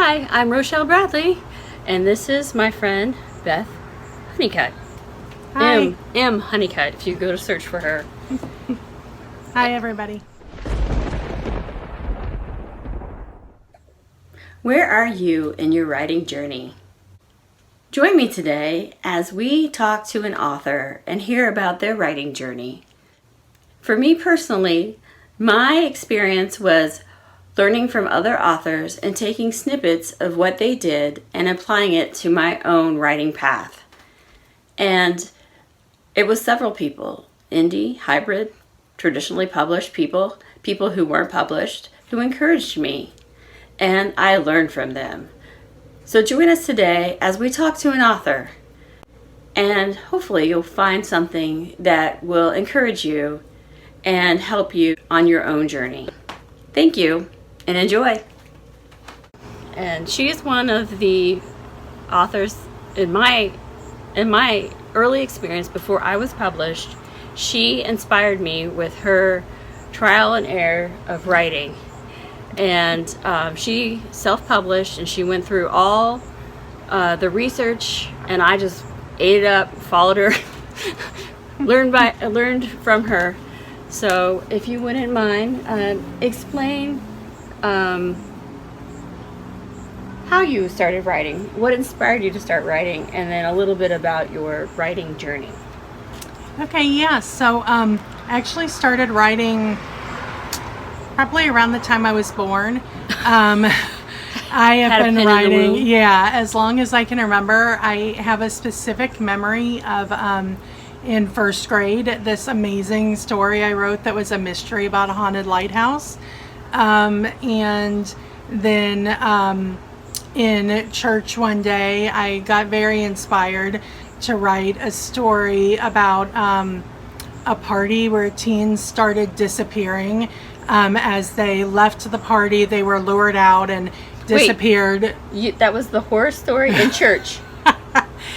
Hi, I'm Rochelle Bradley, and this is my friend Beth Honeycutt. Hi. M. Honeycutt, if you go to search for her. Hi, everybody. Where are you in your writing journey? Join me today as we talk to an author and hear about their writing journey. For me personally, my experience was learning from other authors and taking snippets of what they did and applying it to my own writing path. And it was several people, indie, hybrid, traditionally published people who weren't published, who encouraged me, and I learned from them. So join us today as we talk to an author, and hopefully you'll find something that will encourage you and help you on your own journey. Thank you, and enjoy. And she is one of the authors in my early experience before I was published. She inspired me with her trial and error of writing. And she self-published, and she went through all the research, and I just ate it up, followed her, learned from her. So if you wouldn't mind, explain how you started writing, what inspired you to start writing, and then a little bit about your writing journey. Okay, yeah. So I actually started writing probably around the time I was born. I have been writing, as long as I can remember. I have a specific memory of in first grade, this amazing story I wrote that was a mystery about a haunted lighthouse. And then in church one day, I got very inspired to write a story about a party where teens started disappearing. As they left the party, they were lured out and disappeared. Wait, that was the horror story in church?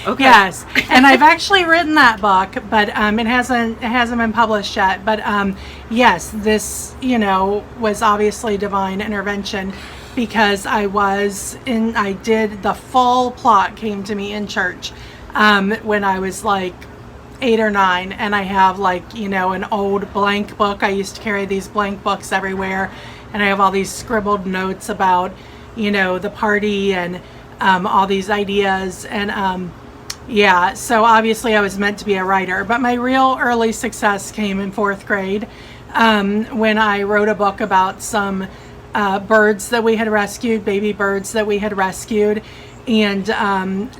Okay. Yes, and I've actually written that book, but it hasn't been published yet. But yes, this was obviously divine intervention, because the full plot came to me in church when I was like 8 or 9, and I have an old blank book. I used to carry these blank books everywhere, and I have all these scribbled notes about the party and all these ideas. And so obviously I was meant to be a writer, but my real early success came in 4th grade when I wrote a book about some birds that we had rescued, baby birds that we had rescued. And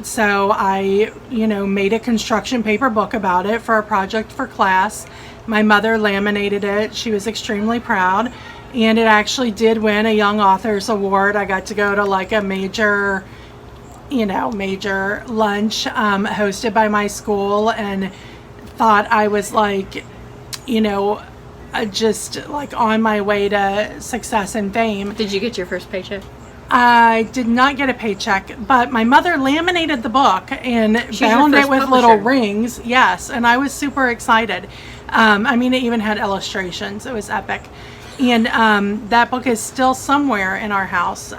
so I made a construction paper book about it for a project for class. My mother laminated it. She was extremely proud, and it actually did win a Young Authors Award. I got to go to like a major lunch hosted by my school, and thought I was just like on my way to success and fame. Did you get your first paycheck? I did not get a paycheck, but my mother laminated the book and bound it with little rings. Yes, and I was super excited. It even had illustrations. It was epic. And that book is still somewhere in our house.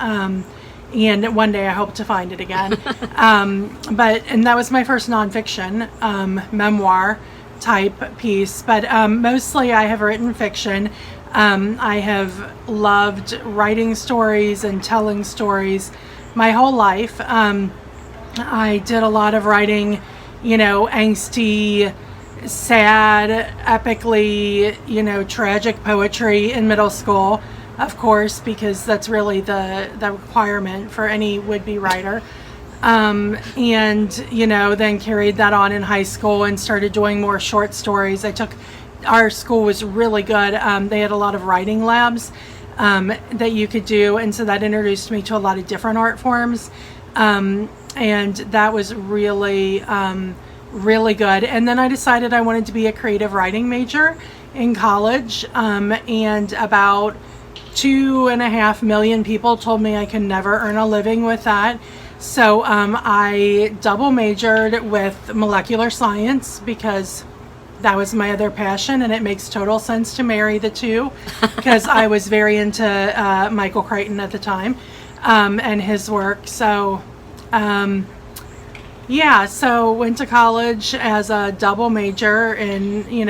And one day I hope to find it again. And that was my first nonfiction memoir type piece. But mostly I have written fiction. I have loved writing stories and telling stories my whole life. I did a lot of writing, angsty, sad, epically, tragic poetry in middle school, of course, because that's really the requirement for any would-be writer. And then carried that on in high school and started doing more short stories. Our school was really good. They had a lot of writing labs that you could do, and so that introduced me to a lot of different art forms, and that was really really good. And then I decided I wanted to be a creative writing major in college, and about 2.5 million people told me I could never earn a living with that. So I double majored with molecular science because that was my other passion, and it makes total sense to marry the two because I was very into Michael Crichton at the time. and his work. So, yeah, so went to college as a double major in,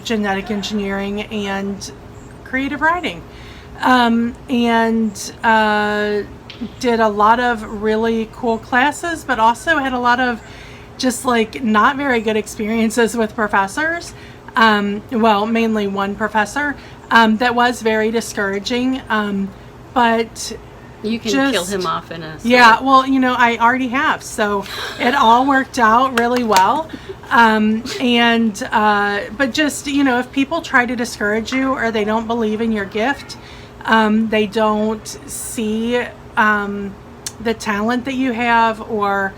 genetic engineering and creative writing. And did a lot of really cool classes, but also had a lot of just like not very good experiences with professors. Well, mainly one professor that was very discouraging. But you can kill him off in a story. Yeah, well, I already have, so it all worked out really well. But just, if people try to discourage you or they don't believe in your gift, they don't see the talent that you have or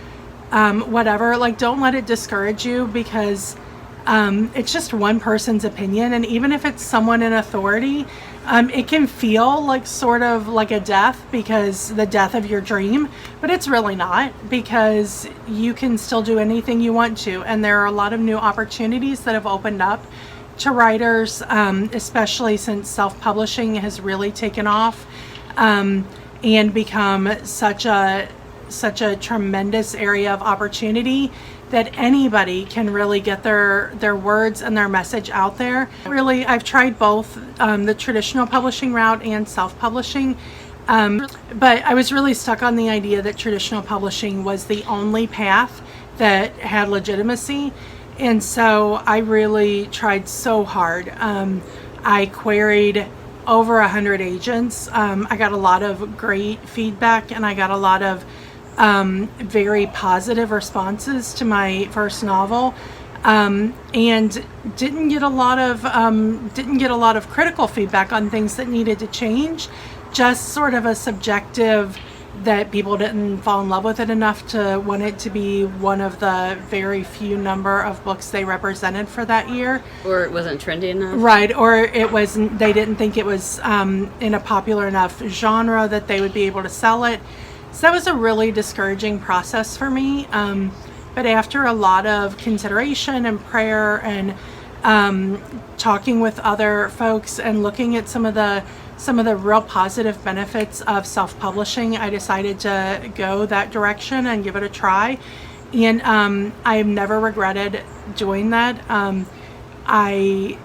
whatever, like, don't let it discourage you, because it's just one person's opinion. And even if it's someone in authority, it can feel like sort of like a death, because the death of your dream, but it's really not, because you can still do anything you want to. And there are a lot of new opportunities that have opened up to writers, especially since self-publishing has really taken off and become such a tremendous area of opportunity that anybody can really get their words and their message out there. Really, I've tried both the traditional publishing route and self-publishing, but I was really stuck on the idea that traditional publishing was the only path that had legitimacy, and so I really tried so hard. I queried over 100 agents. I got a lot of great feedback, and I got a lot of very positive responses to my first novel, and didn't get a lot of critical feedback on things that needed to change. Just sort of a subjective that people didn't fall in love with it enough to want it to be one of the very few number of books they represented for that year, or it wasn't trendy enough, right? Or it wasn't. They didn't think it was in a popular enough genre that they would be able to sell it. So that was a really discouraging process for me. But after a lot of consideration and prayer and talking with other folks and looking at some of the real positive benefits of self-publishing, I decided to go that direction and give it a try. And I've never regretted doing that. I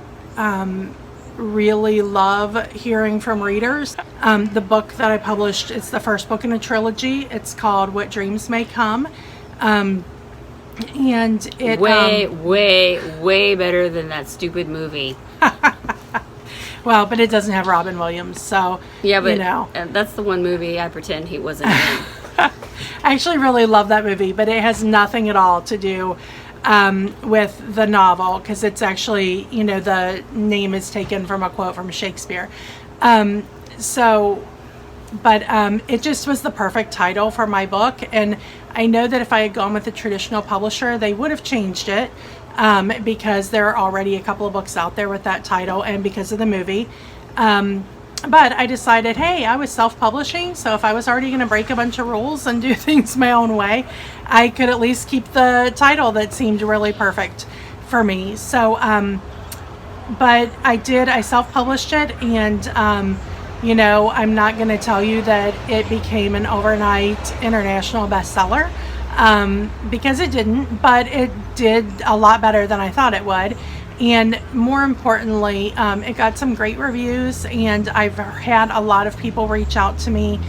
really love hearing from readers. The book that I published, it's the first book in a trilogy. It's called What Dreams May Come. And it way better than that stupid movie. Well, but it doesn't have Robin Williams, so yeah, but that's the one movie I pretend he wasn't in. I actually really love that movie, but it has nothing at all to do with the novel, because it's actually, the name is taken from a quote from Shakespeare. It just was the perfect title for my book. And I know that if I had gone with a traditional publisher, they would have changed it, because there are already a couple of books out there with that title, and because of the movie. But I decided, hey, I was self-publishing, so if I was already going to break a bunch of rules and do things my own way, I could at least keep the title that seemed really perfect for me. So, but I self-published it, and, I'm not going to tell you that it became an overnight international bestseller, because it didn't, but it did a lot better than I thought it would. And more importantly, it got some great reviews, and I've had a lot of people reach out to me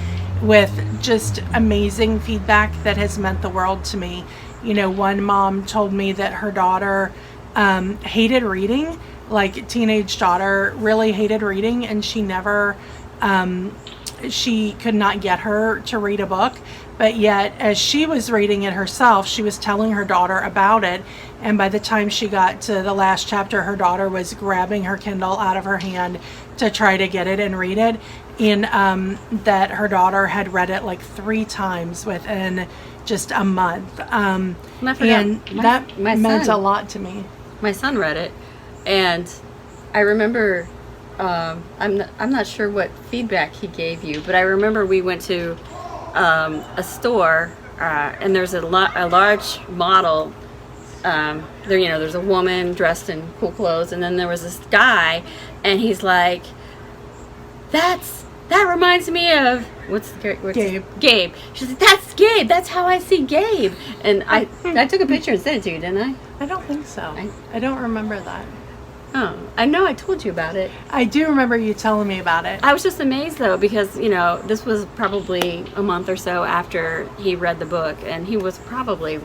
with just amazing feedback that has meant the world to me. One mom told me that her daughter hated reading, like teenage daughter really hated reading, and she never, she could not get her to read a book. But yet, as she was reading it herself, she was telling her daughter about it. And by the time she got to the last chapter, her daughter was grabbing her Kindle out of her hand to try to get it and read it. And that her daughter had read it like 3 times within just a month. And that meant a lot to me. My son read it, and I remember, I'm not sure what feedback he gave you, but I remember we went to a store, and there's a large model. There's a woman dressed in cool clothes, and then there was this guy, and he's like, that's that reminds me of Gabe. Gabe. She's like, that's Gabe. That's how I see Gabe. And I took a picture and sent it to you, didn't I? I don't think so. I don't remember that. Oh, I know I told you about it. I do remember you telling me about it. I was just amazed though, because this was probably a month or so after he read the book, and he was probably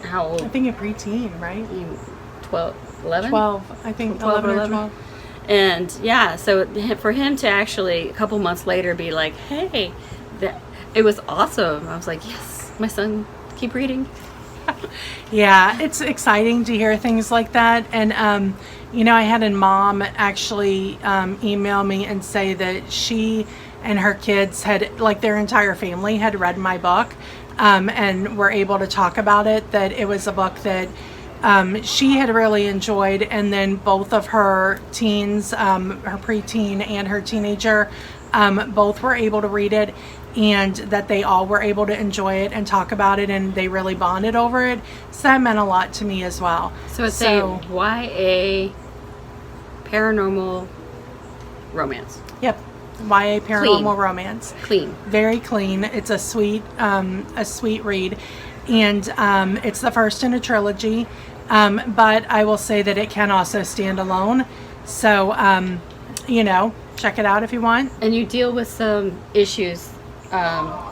how old? I think a preteen, right? 11? 12. I think 11 or 12. And yeah, so for him to actually a couple months later be like, hey, it was awesome. I was like, yes, my son, keep reading. Yeah, it's exciting to hear things like that. And, I had a mom actually email me and say that she and her kids had, like their entire family had read my book and were able to talk about it, that it was a book that she had really enjoyed, and then both of her teens, her preteen and her teenager, both were able to read it, and that they all were able to enjoy it and talk about it, and they really bonded over it. So that meant a lot to me as well. So it's a YA paranormal romance. Yep. YA paranormal romance. Clean. Very clean. It's a sweet read, and it's the first in a trilogy. But I will say that it can also stand alone. So, check it out if you want. And you deal with some issues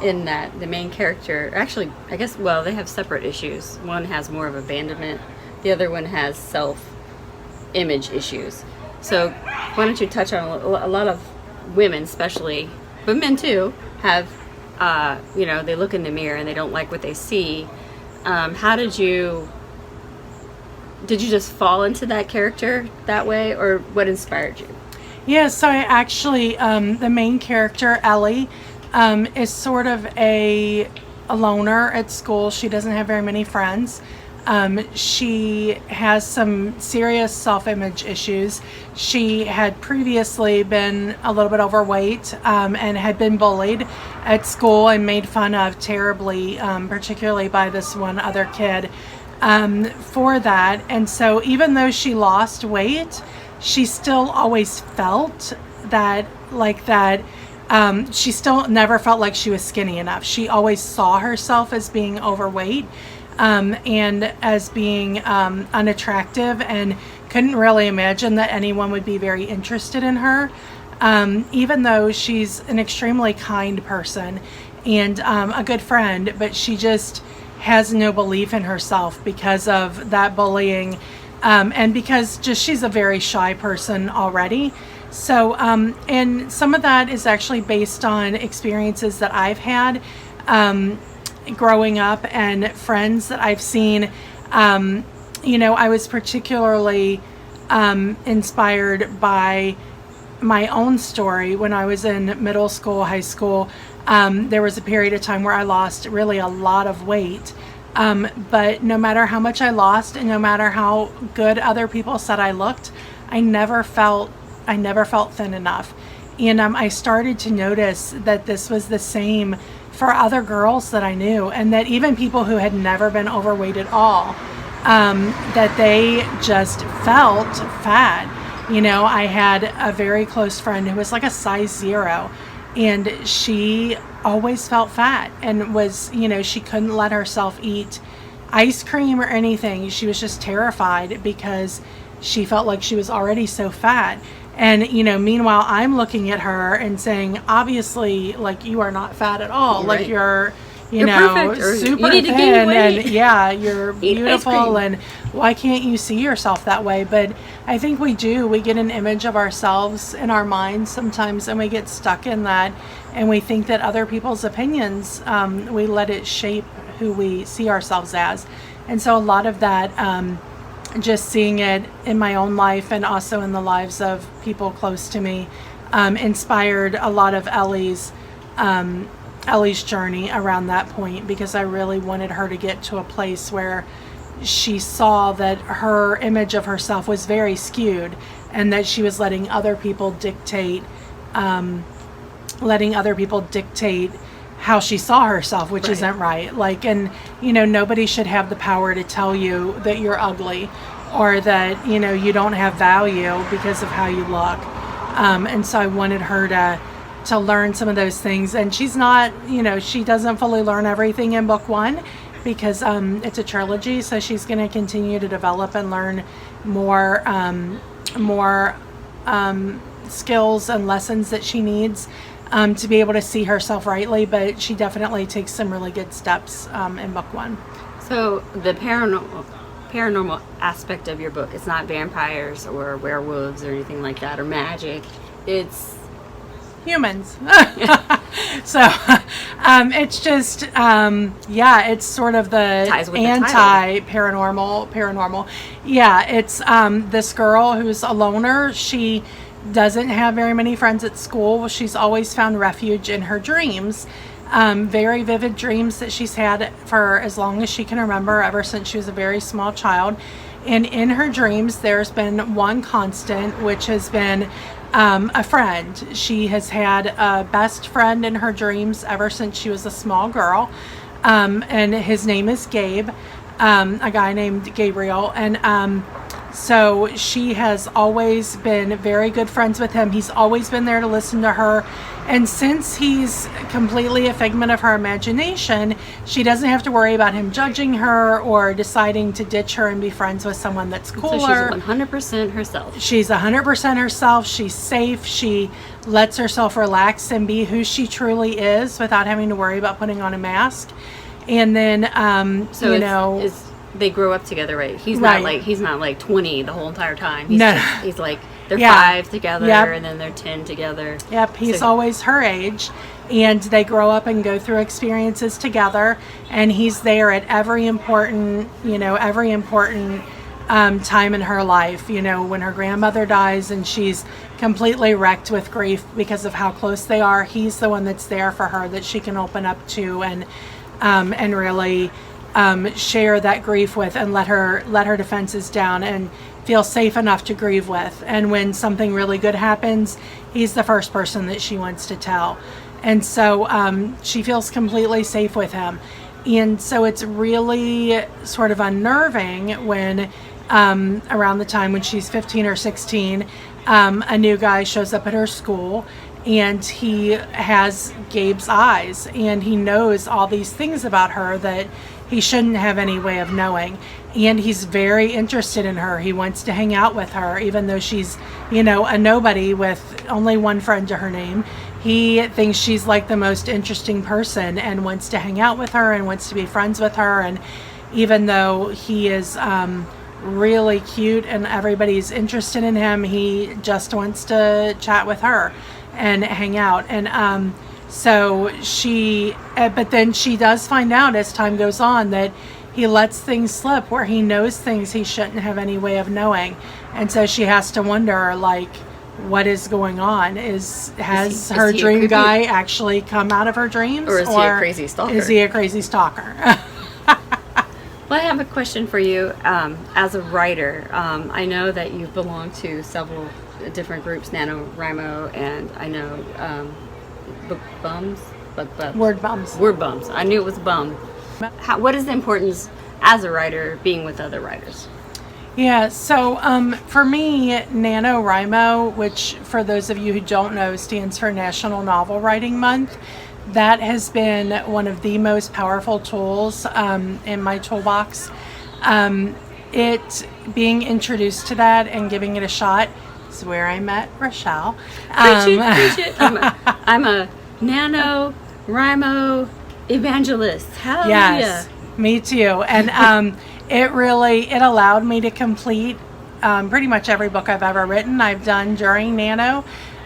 in that the main character, actually, I guess, well, they have separate issues. One has more of abandonment. The other one has self-image issues. So why don't you touch on a lot of women, especially, but men too, have, they look in the mirror and they don't like what they see. How did you just fall into that character that way, or what inspired you? Yeah, so I actually, the main character, Ellie, is sort of a loner at school. She doesn't have very many friends. She has some serious self-image issues. She had previously been a little bit overweight and had been bullied at school and made fun of terribly, particularly by this one other kid for that. And so even though she lost weight, she still always felt that, she still never felt like she was skinny enough. She always saw herself as being overweight and as being unattractive, and couldn't really imagine that anyone would be very interested in her, even though she's an extremely kind person and a good friend, but she just has no belief in herself because of that bullying, and because she's a very shy person already. So, and some of that is actually based on experiences that I've had growing up and friends that I've seen. I was particularly inspired by my own story when I was in middle school, high school. There was a period of time where I lost really a lot of weight. But no matter how much I lost and no matter how good other people said I looked, I never felt thin enough. And I started to notice that this was the same for other girls that I knew, and that even people who had never been overweight at all, that they just felt fat. I had a very close friend who was like a size 0, and she always felt fat and was, she couldn't let herself eat ice cream or anything. She was just terrified because she felt like she was already so fat. And, meanwhile, I'm looking at her and saying, obviously, you are not fat at all. Right. You're perfect, or super you need to thin, gain weight. and you're beautiful, and why can't you see yourself that way? But I think we do. We get an image of ourselves in our minds sometimes, and we get stuck in that, and we think that other people's opinions, we let it shape who we see ourselves as. And so a lot of that, just seeing it in my own life and also in the lives of people close to me, inspired a lot of Ellie's journey around that point, because I really wanted her to get to a place where she saw that her image of herself was very skewed, and that she was letting other people dictate how she saw herself, which isn't right. Nobody should have the power to tell you that you're ugly, or that, you don't have value because of how you look. And so I wanted her to to learn some of those things. And she's not, she doesn't fully learn everything in book 1 because it's a trilogy. So she's going to continue to develop and learn more skills and lessons that she needs to be able to see herself rightly. But she definitely takes some really good steps in book 1. So the paranormal aspect of your book, it's not vampires or werewolves or anything like that, or magic. It's humans. So it's just it's sort of the anti-paranormal. Yeah, it's this girl who's a loner. She doesn't have very many friends at school. She's always found refuge in her dreams. Very vivid dreams that she's had for as long as she can remember, ever since she was a very small child. And in her dreams, there's been one constant, which has been a friend. She has had a best friend in her dreams ever since she was a small girl. And his name is Gabe, a guy named Gabriel. And so she has always been very good friends with him. He's always been there to listen to her. And since he's completely a figment of her imagination, she doesn't have to worry about him judging her or deciding to ditch her and be friends with someone that's cooler. So she's 100% herself. She's 100% herself. She's safe. She lets herself relax and be who she truly is without having to worry about putting on a mask. And then, they grow up together, right? He's not like 20 the whole entire time. He's like, they're 5 together, and then they're 10 together. Yep, he's always her age, and they grow up and go through experiences together, and he's there at every important time in her life. When her grandmother dies and she's completely wrecked with grief because of how close they are, he's the one that's there for her, that she can open up to and really share that grief with, and let her defenses down and feel safe enough to grieve with. And when something really good happens, he's the first person that she wants to tell. And so she feels completely safe with him. And so it's really sort of unnerving when around the time when she's 15 or 16, a new guy shows up at her school, and he has Gabe's eyes, and he knows all these things about her that he shouldn't have any way of knowing. And he's very interested in her. He wants to hang out with her, even though she's, a nobody with only one friend to her name. He thinks she's like the most interesting person and wants to hang out with her and wants to be friends with her. And even though he is really cute and everybody's interested in him, he just wants to chat with her and hang out. And but then she does find out as time goes on that he lets things slip where he knows things he shouldn't have any way of knowing. And so she has to wonder, like, what is going on? Has her dream guy actually come out of her dreams? Or is he a crazy stalker? Is he a crazy stalker? Well, I have a question for you. As a writer, I know that you've belonged to several different groups, NaNoWriMo, and I know Word Bums. I knew it was bum. What is the importance as a writer being with other writers? Yeah, so for me, NaNoWriMo, which for those of you who don't know stands for National Novel Writing Month, that has been one of the most powerful tools in my toolbox. It being introduced to that and giving it a shot is where I met Rochelle. Preach it. I'm a NaNoWriMo evangelist. Hallelujah. Yes, me too. And it allowed me to complete pretty much every book I've ever written I've done during Nano.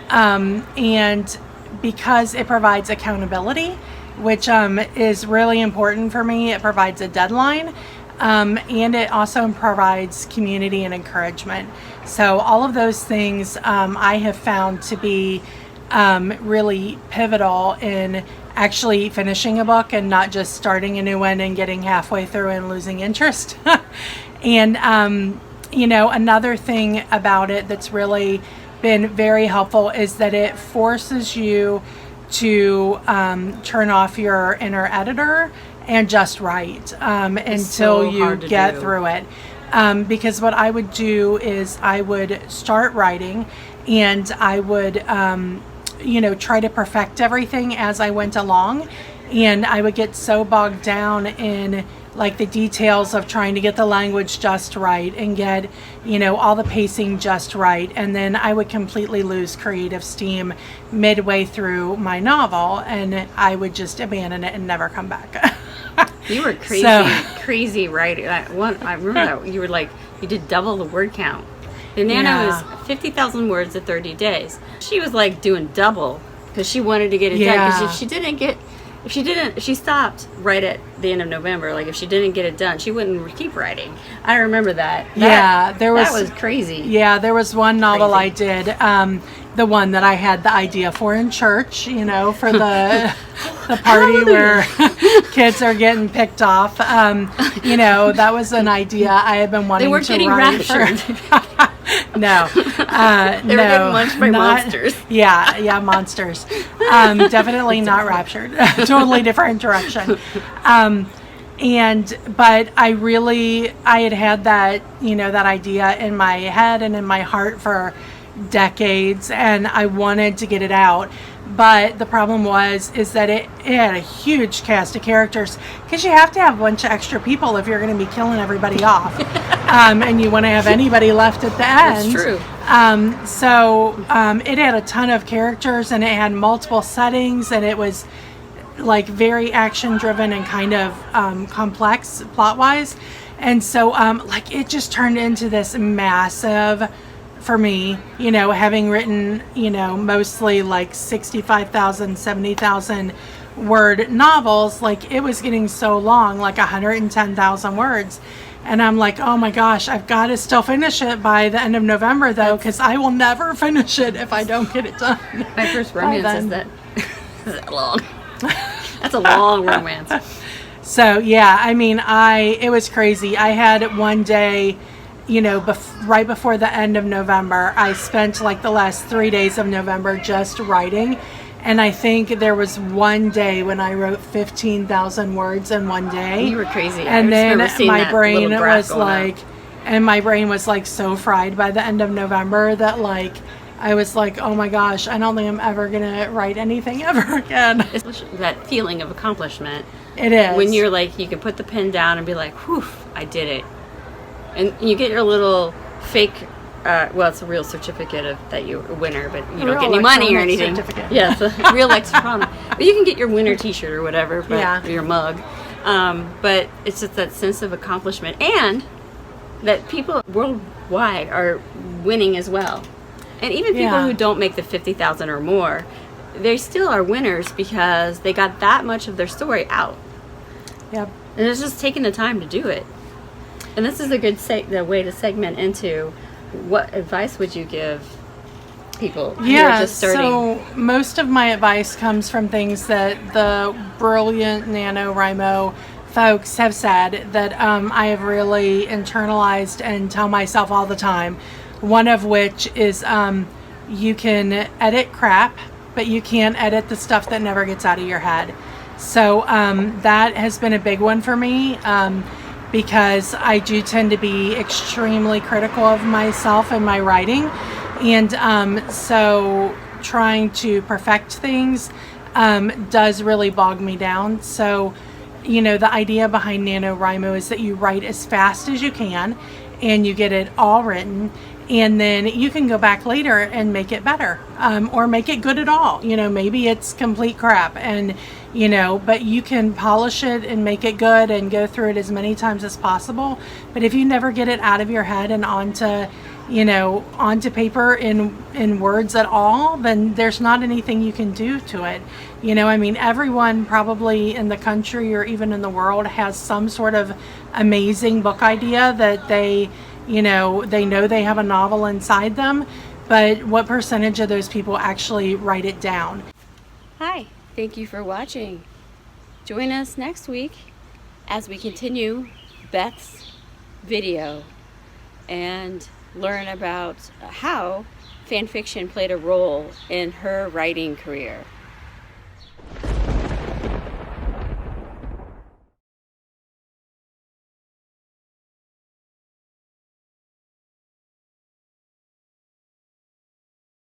And because it provides accountability, which is really important for me, it provides a deadline. And it also provides community and encouragement. So all of those things I have found to be really pivotal in actually finishing a book and not just starting a new one and getting halfway through and losing interest. And, another thing about it that's really been very helpful is that it forces you to turn off your inner editor and just write until you get through it. Because what I would do is I would start writing, and I would try to perfect everything as I went along. And I would get so bogged down in like the details of trying to get the language just right and get, all the pacing just right. And then I would completely lose creative steam midway through my novel, and I would just abandon it and never come back. You were crazy writer. I remember that you were like, you did double the word count. The Nano is 50,000 words in 30 days. She was like doing double because she wanted to get it done. Because if she stopped right at the end of November, like if she didn't get it done, she wouldn't keep writing. I remember that. That was crazy. Yeah, there was one novel I did, the one that I had the idea for in church, for the party where kids are getting picked off. That was an idea I had been wanting to write. They weren't getting raptured. No. They were getting munched by monsters. Yeah, monsters. Definitely not raptured. Totally different direction. But I had that, that idea in my head and in my heart for decades, and I wanted to get it out. But the problem is that it had a huge cast of characters, because you have to have a bunch of extra people if you're going to be killing everybody off. And you want to have anybody left at the end. That's true. It had a ton of characters, and it had multiple settings, and it was like very action driven and kind of complex plot wise. And so it just turned into this massive, for me, having written, mostly like 65,000, 70,000 word novels, like it was getting so long, like 110,000 words. And I'm like, oh my gosh, I've got to still finish it by the end of November though, because I will never finish it if I don't get it done. My first romance is that long. That's a long romance. So yeah, it was crazy. I had one day, right before the end of November, I spent like the last 3 days of November just writing. And I think there was one day when I wrote 15,000 words in one day. You were crazy. And then my brain was like so fried by the end of November that like I was like, oh my gosh, I don't think I'm ever gonna write anything ever again. It's that feeling of accomplishment. It is. When you're like, you can put the pen down and be like, whew, I did it. And you get your little fake, it's a real certificate of that you're a winner, but you don't get any money or anything. Yeah, it's a real electronic. But you can get your winner T-shirt or whatever, or your mug. But it's just that sense of accomplishment, and that people worldwide are winning as well. And even people who don't make the 50,000 or more, they still are winners because they got that much of their story out. Yep. And it's just taking the time to do it. And this is a good the way to segment into what advice would you give people who are just starting? So most of my advice comes from things that the brilliant NaNoWriMo folks have said that I have really internalized and tell myself all the time. One of which is you can edit crap, but you can't edit the stuff that never gets out of your head. So that has been a big one for me. Because I do tend to be extremely critical of myself and my writing. And so trying to perfect things does really bog me down. So, the idea behind NaNoWriMo is that you write as fast as you can and you get it all written. And then you can go back later and make it better, or make it good at all. Maybe it's complete crap, and but you can polish it and make it good and go through it as many times as possible. But if you never get it out of your head and onto paper in words at all, then there's not anything you can do to it. Everyone probably in the country or even in the world has some sort of amazing book idea that they know they have a novel inside them, but what percentage of those people actually write it down? Hi, thank you for watching. Join us next week as we continue Beth's video and learn about how fan fiction played a role in her writing career.